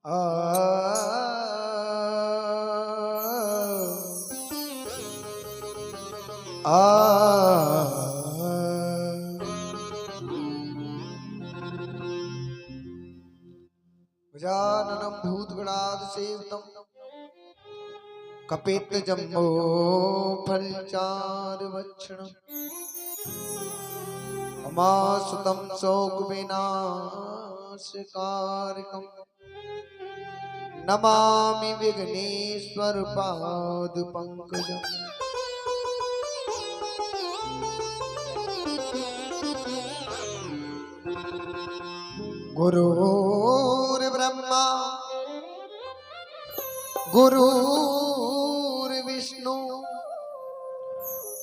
आ गजाननं भूतगणाधिसेवितं कपित्तजम्बो फलचारुभक्षणम् उमासुतं शोकविनाशकारकम् नमामि विघ्नेश्वर पादपङ्कजम्। गुरुर्ब्रह्मा गुरुर्विष्णु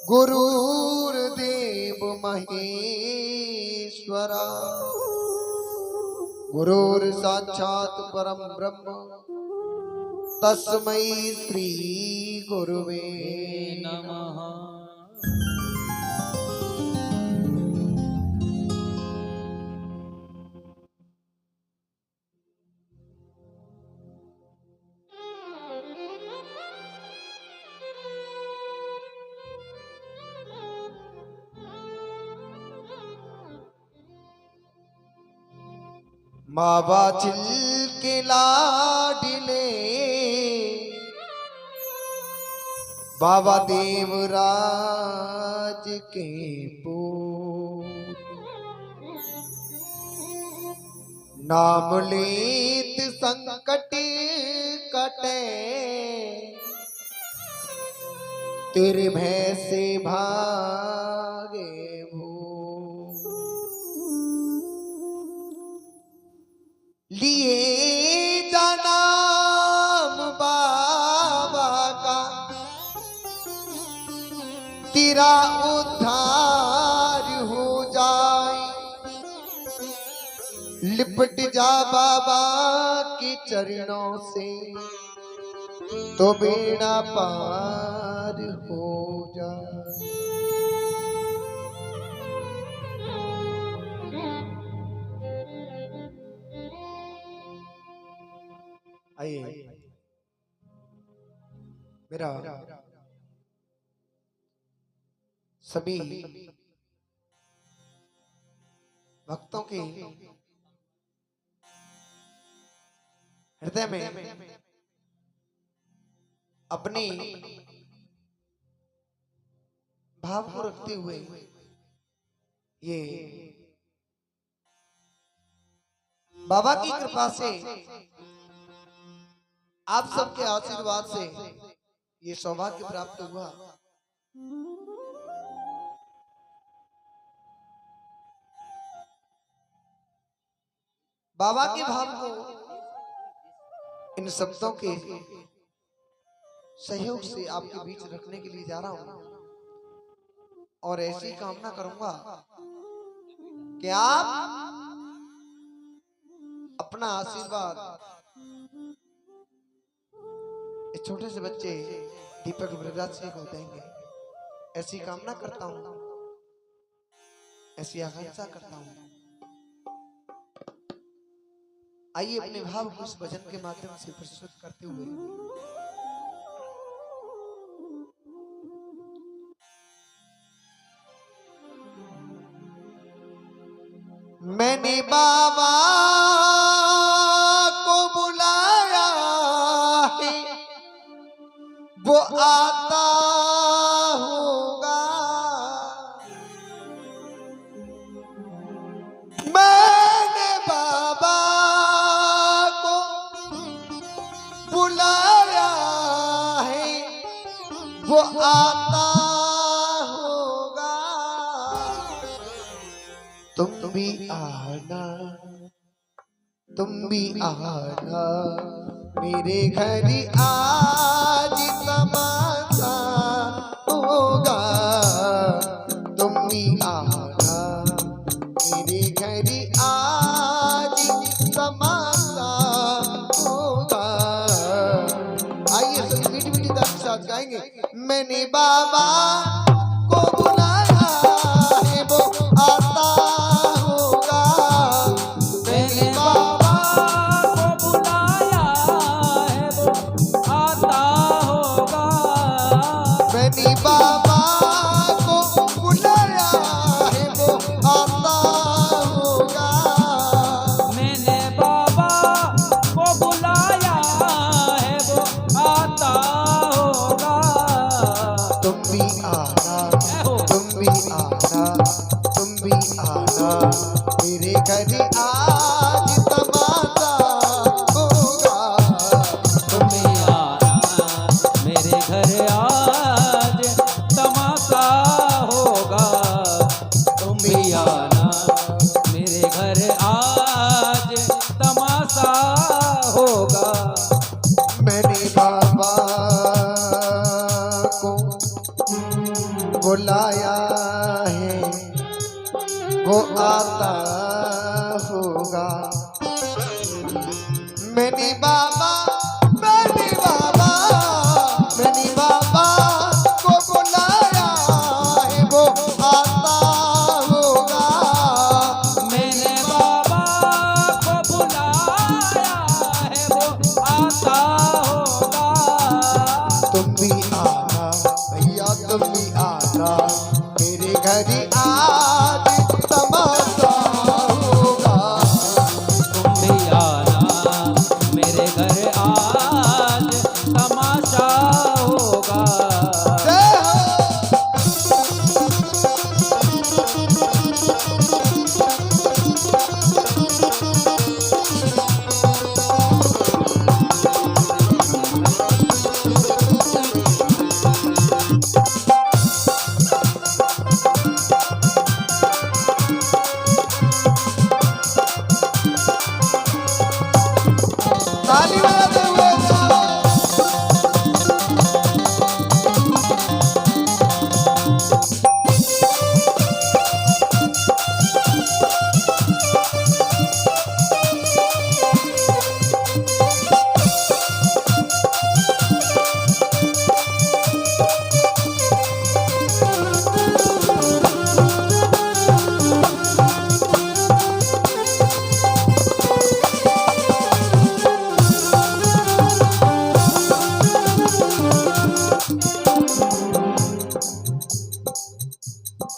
गुरुर्देव महेश्वरा गुरुर्साक्षात् परम ब्रह्म तस्मै श्री गुरुवे नमः। मावा छिल के लाडिले बाबा देवराज के पूत नाम लेत संकट कटे तेरे भय से भागे लिए जनाम बाबा का तेरा उद्धार हो जाए। लिपट जा बाबा के चरणों से तो बेड़ा पार हो जाए। आइए मेरा सभी भक्तों के हृदय में अपनी भाव को रखते हुए ये बाबा की कृपा से आप सबके आशीर्वाद से ये सौभाग्य प्राप्त हुआ। बाबा के भाव को इन शब्दों के सहयोग से आपके बीच रखने के लिए जा रहा हूं और ऐसी कामना करूंगा कि आप अपना आशीर्वाद इस छोटे से बच्चे दीपक ब्रजराज सिंह को देंगे। ऐसी कामना करता हूं, ऐसी आकांक्षा करता हूं। आइए अपने भाव को इस भजन के माध्यम से प्रस्तुत करते हुए मैंने बाबा को बुलाया है वो आता होगा। मैंने बाबा को बुलाया है वो आता होगा। तुम भी आना मेरे घर आज तमाशा होगा। तुम भी आना मेरे घर आज तमाशा होगा। आइए सभी मीठी मीठी ताली के साथ गाएंगे। मैंने बाबा को बुलाया है वो आता होगा। मैंने बाबा को बुलाया घर आज तमाशा होगा। तुम भी आना मेरे घर आज तमाशा होगा। तुम भी आना मेरे घर आज तमाशा होगा। मैंने बाबा को बुलाया है, वो आता होगा। मैंने बाबा को बुलाया है, वो आता होगा। मैंने बाबा को बुलाया है, वो आता होगा। तुम भी आना भैया, तुम भी आना मेरे घर आज तमाशा होगा। तुम भी आना मेरे घर आज तमाशा होगा। जय हो। ताली बजाते हुए जाओ।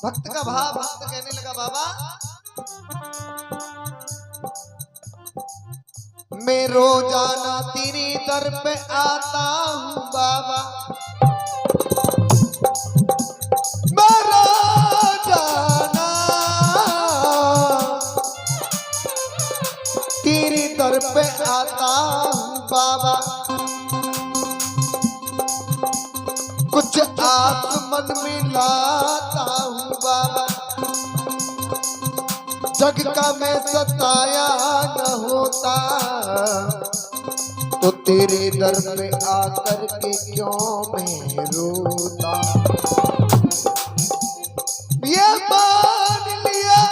भक्त का भाव, भक्त कहने लगा बाबा मैं रोजाना तेरे दर पे आता हूँ बाबा। मैं रोजाना तेरे दर पे आता हूँ बाबा। कुछ आस मन में लाता हूँ बाबा। जग का मैं सताया न होता, तो तेरे दर में आकर के क्यों मैं रोता। ये मान लिया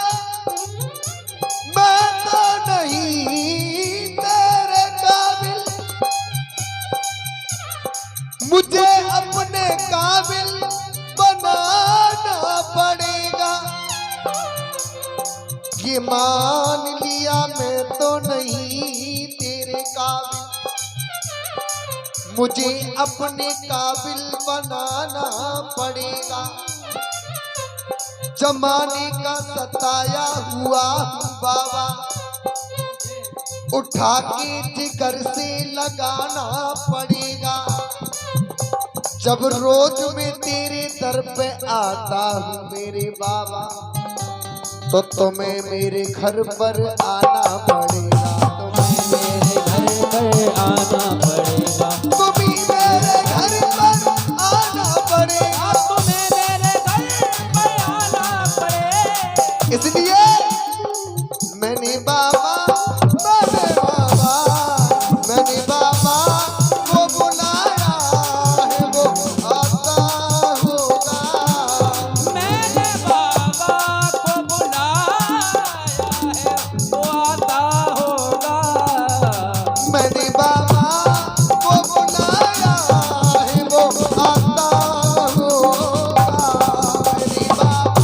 मैं तो नहीं तेरे काबिल, मुझे अपने काबिल बनाना पड़ेगा। ये मान लिया मैं तो नहीं तेरे काबिल, मुझे अपने काबिल बनाना पड़ेगा। जमाने का सताया हुआ हूँ बाबा, उठा के जिगर से लगाना पड़ेगा। जब रोज मैं तेरे दर पे आता हूँ मेरे बाबा, तो तुम्हें मेरे घर पर आना पड़ेगा। तुम्हें मेरे घर पर आना पड़ेगा। तुम्हें मेरे घर पर आना पड़ेगा। तुम्हें मेरे घर पर आना पड़ेगा। इसलिए मैंने बाबा को बुलाया है, वो आता होगा। मैंने बाबा को बुलाया है, वो आता होगा। मैंने बाबा को बुलाया है, वो आता होगा। मैंने बाबा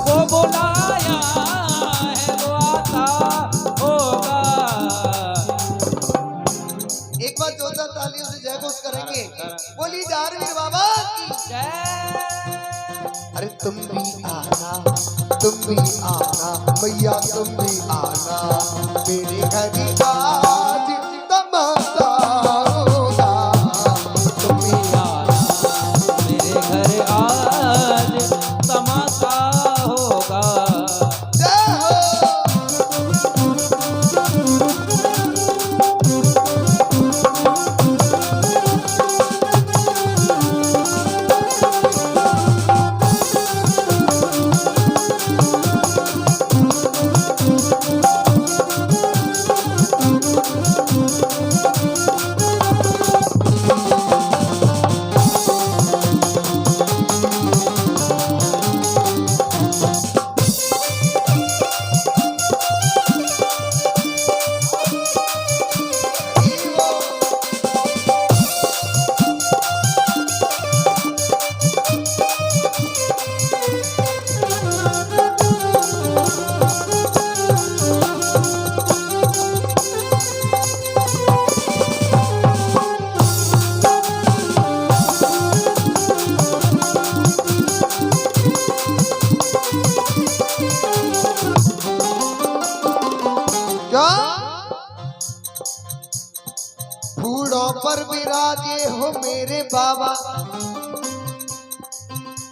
वो बुलाया है, वो आता होगा। एक बार जोरदार तालियों से जय घोष करेंगे। बोली जारवीर बाबा की। जय। अरे तुम भी आना, तुम भी आना मैया, तुम भी आना मेरे घर आज तमाशा होगा। तुम भी आना मेरे घर आज तमाशा होगा। जय हो। क्या फूलों पर विराजे हो मेरे बाबा,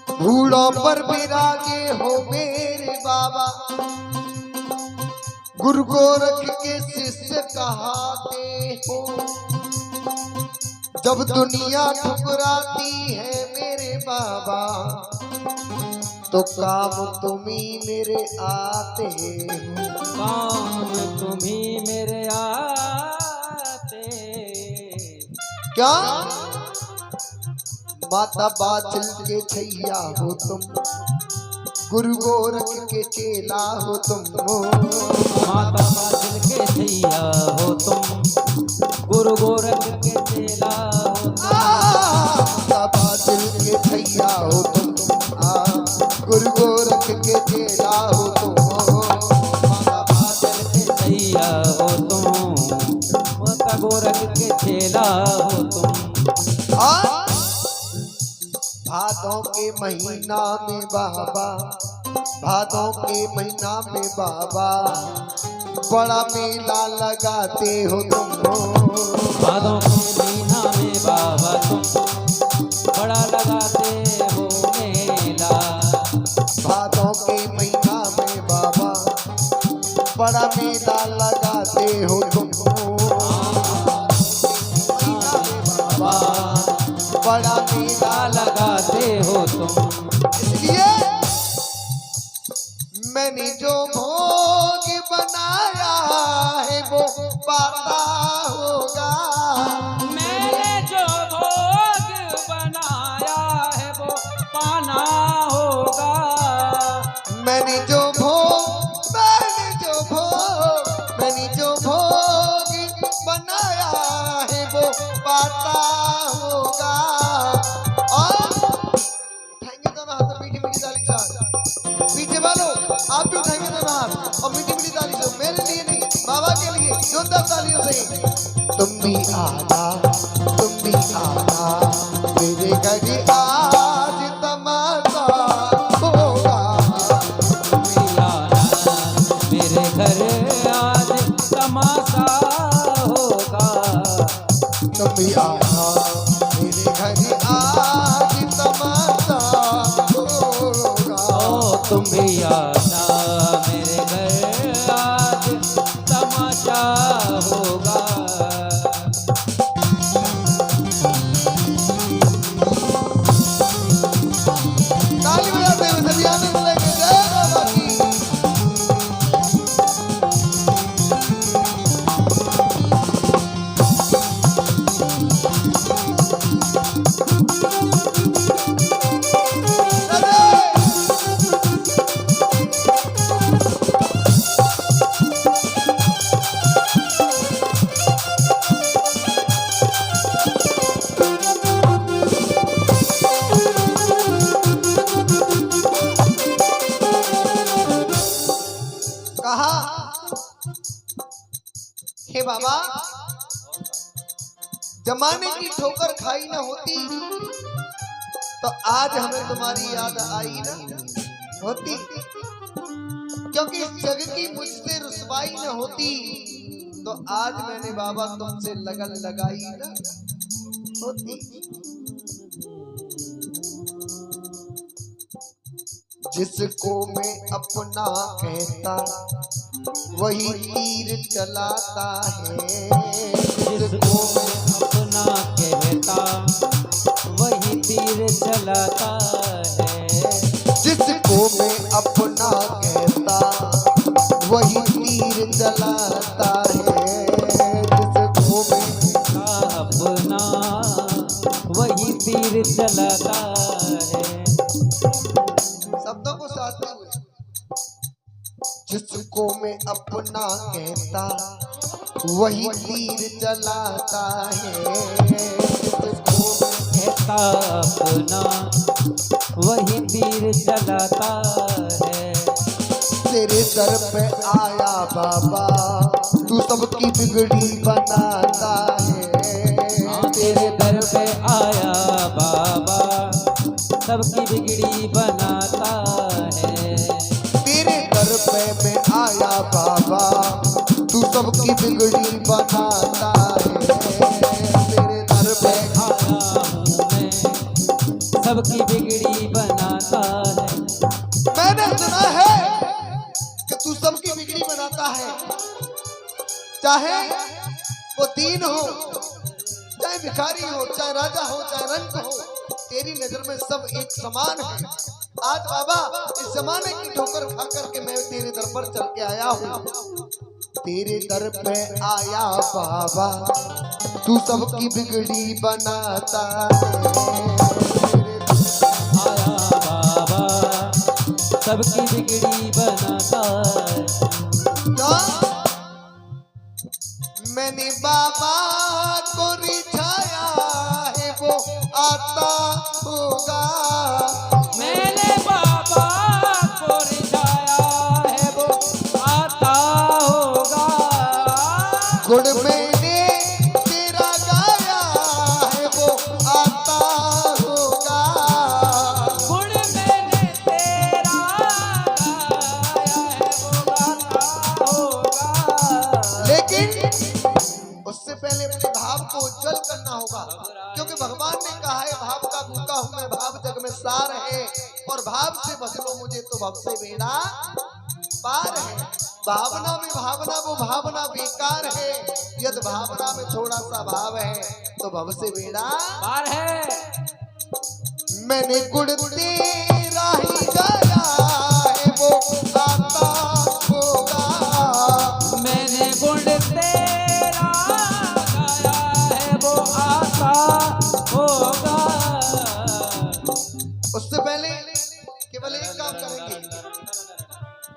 फूलों पर विराजे हो मेरे बाबा, गुरु गोरख के शिष्य कहाते हो। जब दुनिया ठुकराती है मेरे बाबा, तो काम तुम्ही मेरे आते हो। काम तुम्ही मेरे आते। क्या माता बाचल के छैया हो तुम, गुरु गोरख के चेला हो तुम। माता बादल के छैया हो तुम, गुरु गोरख के चेला हो तुम। माता बाचल के छैया हो तुम, गुरु गोरख के चेला हो तुम। माता बादल के छैया हो तुम, माता गोरख के चेला हो तुम। भादों के महीना में बाबा, भादों के महीना में बाबा, बड़ा मेला लगाते हो तुम। भादों के महीना में बाबा तुम बड़ा लगाते हो मेला। भादों के महीना में बाबा, बड़ा मेला लगाते हो तुम। बड़ा मेला लगाते हो तुम। इसलिए मैंने जो भोग बनाया है वो पाता होगा। मैंने जो भोग बनाया है वो पाना होगा। मैंने जो भोग बनाया है वो पाता होगा। और उठाएंगे दोनों हाथ मीठी मीठी ताली के साथ। पीछे वालों आप भी उठाएंगे दोनों हाथ और मीठी मीठी ताली से, मेरे लिए नहीं बाबा के लिए जोरदार तालियों से। तुम भी आना मेरे घर आज तमाशा होगा। मेरे घर आज तमाशा होगा। तुम भी आना मेरे घर आज तमाशा होगा। ओ तुम भी आना मेरे घर आज तमाशा होगा। ताली बजाते हुए सभी आनंद लेंगे। जय बाबा की। कहा हे बाबा, जमाने की ठोकर खाई ना होती तो आज हमें तुम्हारी याद आई ना होती। क्योंकि इस जग की मुझसे रुसवाई ना होती तो आज मैंने बाबा तुमसे लगन लगाई ना होती। जिसको मैं अपना कहता वही तीर चलाता है। जिसको मैं अपना कहता वही तीर चलाता है। जिसको मैं अपना कहता वही तीर चलाता है। जिसको मैं अपना वही तीर चलाता है। शब्दों को साधते हुए, जिसको मैं अपना कहता वही तीर चलाता है। जिसको कहता अपना वही तीर चलाता है। तेरे दर पे आया बाबा, तू सबकी बिगड़ी बनाता है। तेरे दर पे आया बाबा, सबकी बिगड़ी बनाता है। तेरे दर पे मैं आया बाबा, तू सबकी बिगड़ी बनाता है, तेरे दर पे आया हूँ मैं, सबकी बिगड़ी बनाता है। मैंने सुना है कि तू सबकी बिगड़ी बनाता है, चाहे वो दीन हो, चाहे भिखारी हो, चाहे राजा हो, चाहे रंक हो, तेरी नजर में सब एक समान है। आज बाबा इस जमाने की ठोकर खा करके मैं तेरे दर पर चल के आया हूँ, तेरे दर पे आया बाबा, तू सबकी बिगड़ी बनाता है। आया बाबा, सबकी बिगड़ी बनाता है। मैंने बाबा को रिझाया है, वो आता होगा। मैंने बाबा को रिझाया है, वो आता होगा। गुण मैंने तेरा गाया है, वो आता होगा। गुण मैंने तेरा गाया है, वो आता होगा। लेकिन उससे पहले अपने भाव को उज्जवल करना होगा, क्योंकि भगवान ने कहा है भाव का भूखा हूं मैं, भाव जग में सार है, और भाव से बच लो मुझे तो भव से बेड़ा पार है। भावना में भावना वो भावना बेकार है, यदि भावना में थोड़ा सा भाव है तो भव से बेड़ा पार है। मैंने गुण तेरा ही गाया है, वो आता होगा। मैंने गुण तेरा गाया है, वो आता होगा। उससे पहले केवल एक काम करेंगे,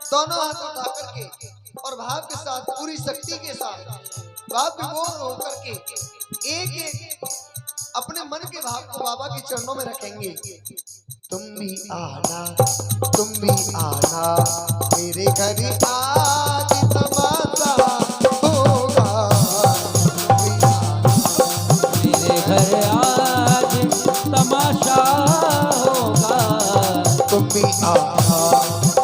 दोनों हाथ उठा करके और भाव के साथ, पूरी शक्ति के साथ, भाव विभोर होकर के एक एक अपने मन के भाव को बाबा के चरणों में रखेंगे। तुम भी आना, तुम भी आना, मेरे घर आज तमाशा होगा। मेरे घर आज तमाशा होगा। तुम भी आना,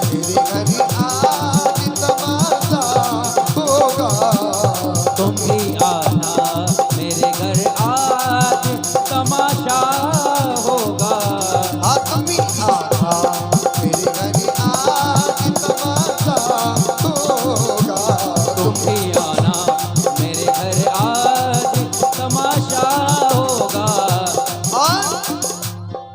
मेरे घर आज तमाशा होगा। तुम भी आना, मेरे घर आज तमाशा होगा। हाँ तुम भी आना, मेरे घर आज तमाशा होगा। तुम भी आना, मेरे घर आज तमाशा होगा। और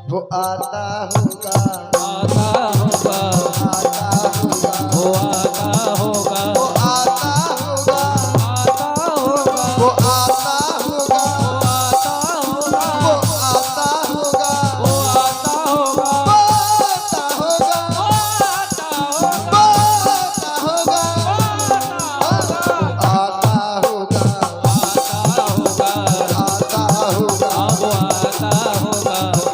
वो आता होगा, आता होगा, आता होगा, वो आता होगा, वो आता होगा, आता होगा, वो आता होगा, वो आता होगा, वो आता होगा, वो आता होगा, वो आता होगा, वो आता होगा, वो आता होगा, आता होगा, आता होगा, वो आता होगा,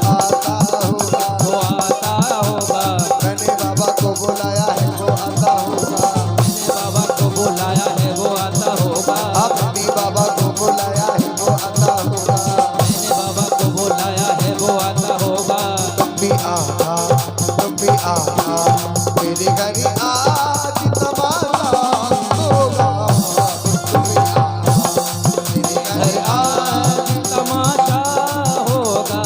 आता होगा। वो आता होगा। मैंने बाबा को बुलाया है, वो आता होगा। मैंने बाबा को बुलाया है, वो आता होगा। अपनी बाबा को बुलाया है, वो आता होगा। मैंने बाबा को बुलाया है, वो आता होगा। तुम भी आना, तुम भी आना, मेरे घर आज तमाशा होगा। तुम भी आना, मेरे घर घर आज तमाशा होगा।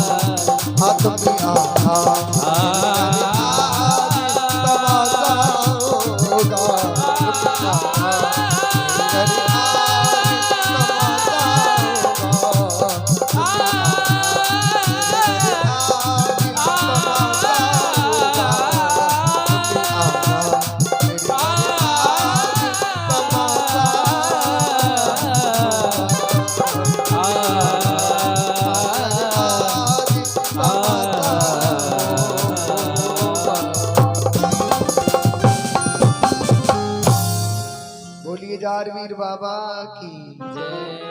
हाँ तुम भी आना, आ, तमाशा होगा। तुम भी आना, मेरे घर आज तमाशा होगा। बोलिए जारवीर बाबा की जय।